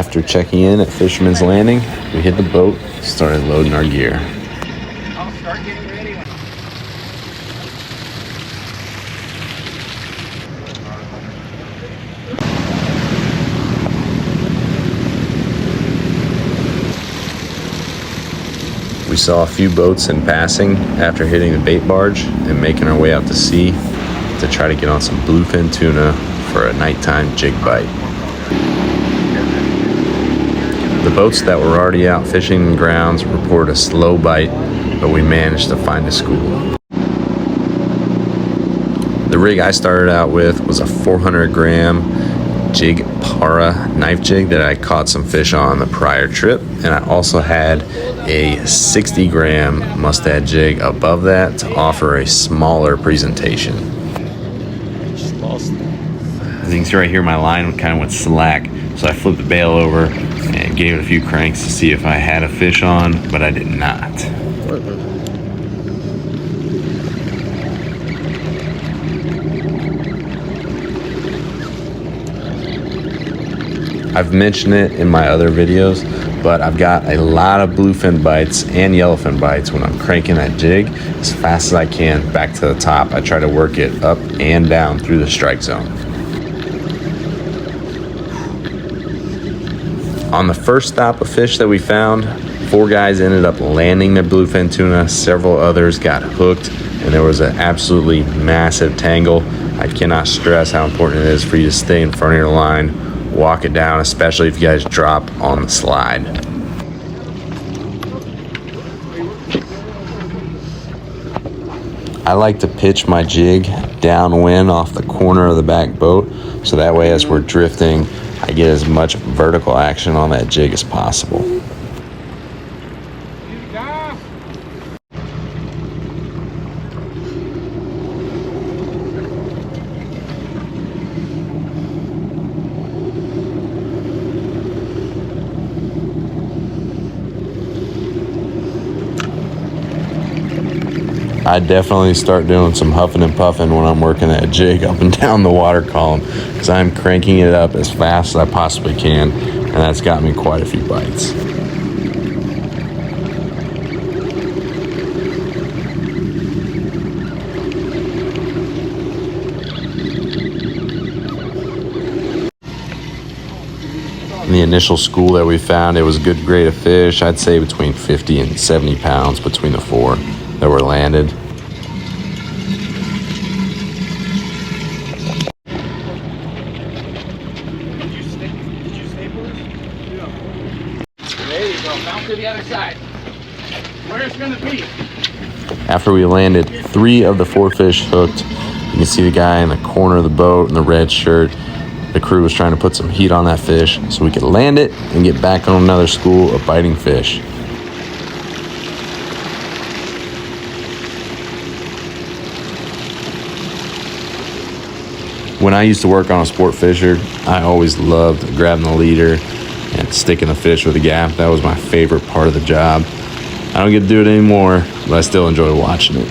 After checking in at Fisherman's Landing, we hit the boat, started loading our gear. I'll start getting ready. We saw a few boats in passing after hitting the bait barge and making our way out to sea to try to get on some bluefin tuna for a nighttime jig bite. The boats that were already out fishing in grounds reported a slow bite, but we managed to find a school. The rig I started out with was a 400-gram jig para knife jig that I caught some fish on the prior trip, and I also had a 60-gram mustad jig above that to offer a smaller presentation. As you can see right here, my line kind of went slack, so I flipped the bail over and gave it a few cranks to see if I had a fish on, but I did not. I've mentioned it in my other videos, but I've got a lot of bluefin bites and yellowfin bites when I'm cranking that jig as fast as I can back to the top. I try to work it up and down through the strike zone. On the first stop of fish that we found, 4 guys ended up landing the bluefin tuna, several others got hooked, and there was an absolutely massive tangle. I cannot stress how important it is for you to stay in front of your line, walk it down, especially if you guys drop on the slide. I like to pitch my jig downwind off the corner of the back boat, so that way as we're drifting, I get as much vertical action on that jig as possible. I definitely start doing some huffing and puffing when I'm working that jig up and down the water column, because I'm cranking it up as fast as I possibly can, and that's got me quite a few bites. In the initial school that we found, it was a good grade of fish. I'd say between 50 and 70 pounds between the 4 that were landed. There you go. Bounce to the other side. Where it's gonna be. After we landed 3 of the 4 fish hooked, you can see the guy in the corner of the boat in the red shirt. The crew was trying to put some heat on that fish so we could land it and get back on another school of biting fish. When I used to work on a sport fisher, I always loved grabbing the leader and sticking the fish with a gaff. That was my favorite part of the job. I don't get to do it anymore, but I still enjoy watching it.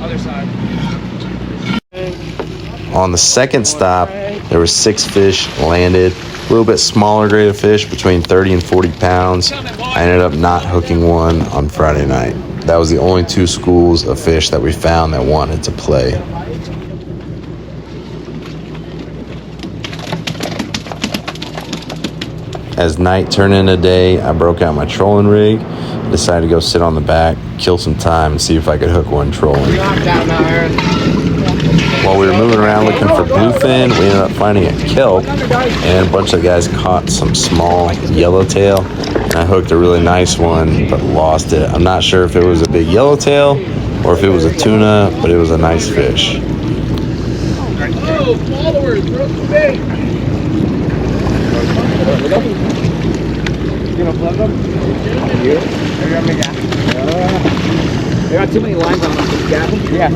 Other side. On the second stop, there were 6 fish landed, a little bit smaller grade of fish, between 30 and 40 pounds. I ended up not hooking one on Friday night. That was the only 2 schools of fish that we found that wanted to play. As night turned into day, I broke out my trolling rig, decided to go sit on the back, kill some time, and see if I could hook one trolling. While we were moving around looking for bluefin, we ended up finding a kelp, and a bunch of guys caught some small yellowtail, and I hooked a really nice one, but lost it. I'm not sure if it was a big yellowtail or if it was a tuna, but it was a nice fish. Oh, followers, broke the bait. gonna flip them? You? They're gonna make they got too many lines on them. Yeah. Yeah.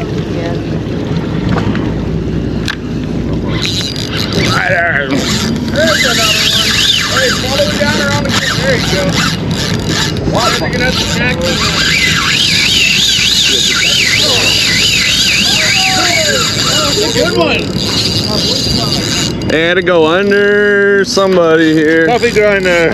Right there. There's another one. Hey, follow it down around the creek. There you go. Wow, looking at the jack. That's a good one. And to go under somebody here. Puppy grinder.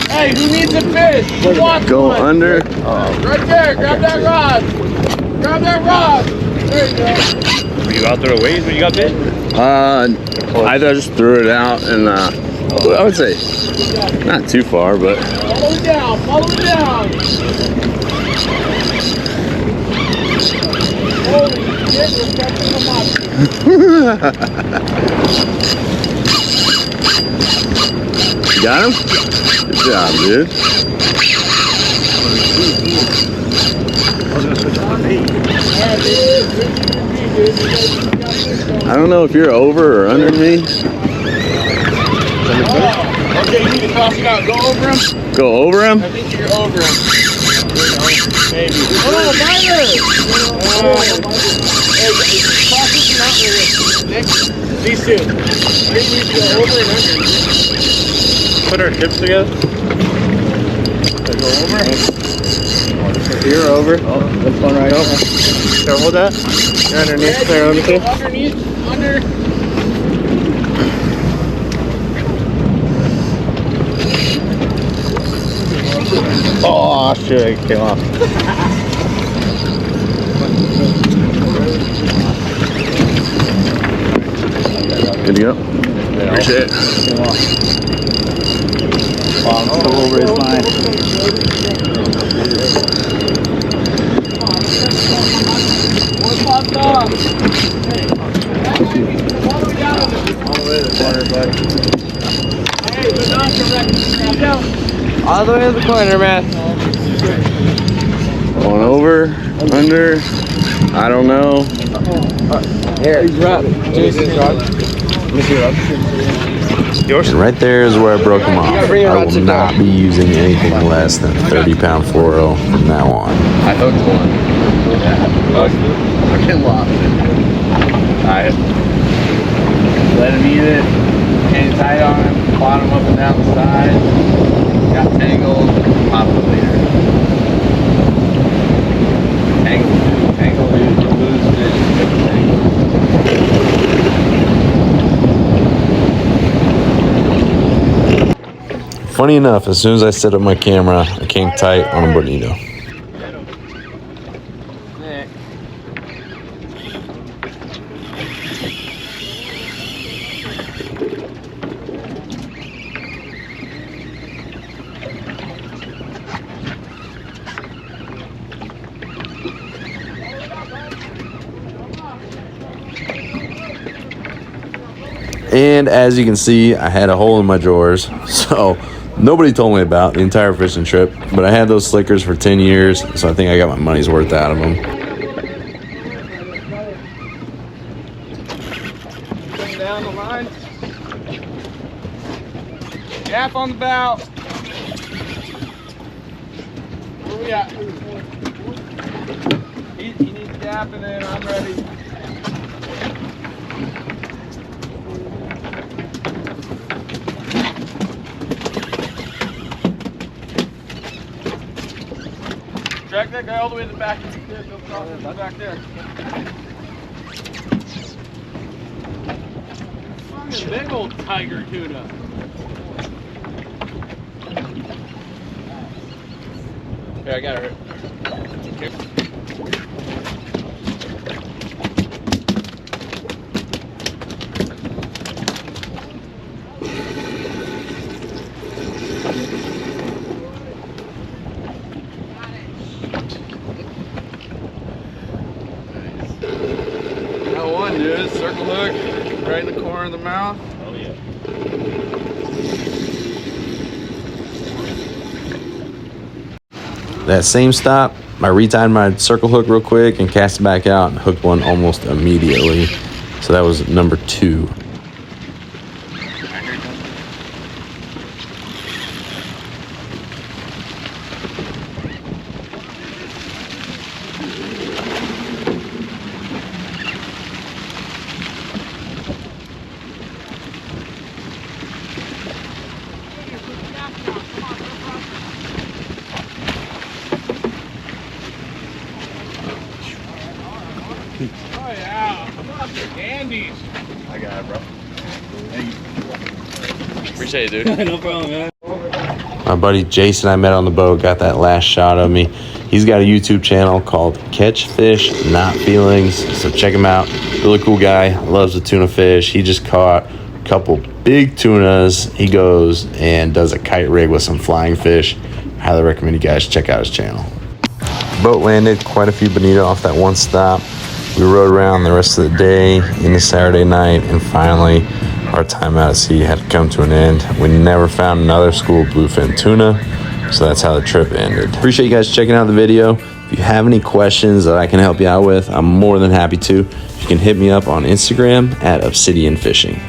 Hey, who needs a fish? Who wants Go one? under. Right there. Grab that rod. Grab that rod. There you go. Were you out there a ways when you got bit? I just threw it out and I would say not too far, but Follow it down. Follow it down. Holy shit, we're catching them up. you got him? Good job, dude. I don't know if you're over or under me. Okay, you need to cross it out. Go over him. Go over him? I think you're over him. Maybe. Oh, miner! Hey, cross this one out there. Nick, these two. You need to go over and under. Put our hips together. Go over. Here, over. Oh, this one right over. There, hold that. You're underneath there, underneath. Underneath, under. Oh, shit, it came off. Good to go. Appreciate it. Oh, I'm still over his line. One popped off. All the way to the corner, bud. Hey, but not correct. All the way to the corner, man. Going over, under, I don't know. Here. Jason's rod. Let me see your rod. Yours? And right there is where I broke them off. I will not be using anything less than 30-pound fluoro from now on. I hooked one. Fucking lost it. Alright. Let him eat it. Came tight on him. Fought him up and down the side. Got tangled. Popped the leader. Tangled, dude. Tangled, dude. You lose fish. Tangled. Funny enough, as soon as I set up my camera, I came tight on a bonito. And as you can see, I had a hole in my drawers, so nobody told me about the entire fishing trip, but I had those slickers for 10 years, so I think I got my money's worth out of them. Down the line. Gap on the bow. Where we at? He needs gap and then I'm ready. Drag that guy all the way to the back. Go across back there. Big old tiger tuna. Here, I got her. Here. Got one, dude. Circle hook, right in the corner of the mouth. Oh, yeah. That same stop, I retied my circle hook real quick and cast it back out and hooked one almost immediately. So that was number 2. Oh yeah, I'm up to Andy's. I got it, bro. Thank you. Appreciate it, dude. No problem, man. My buddy Jason I met on the boat got that last shot of me. He's got a YouTube channel called Catch Fish Not Feelings, so check him out. Really cool guy, loves the tuna fish. He just caught a couple big tunas. He goes and does a kite rig with some flying fish. Highly recommend you guys check out his channel. Boat landed, quite a few bonito off that one stop. We rode around the rest of the day into Saturday night, and finally our time out at sea had to come to an end. We never found another school of bluefin tuna, so that's how the trip ended. Appreciate you guys checking out the video. If you have any questions that I can help you out with, I'm more than happy to. You can hit me up on Instagram at Obsidian Fishing.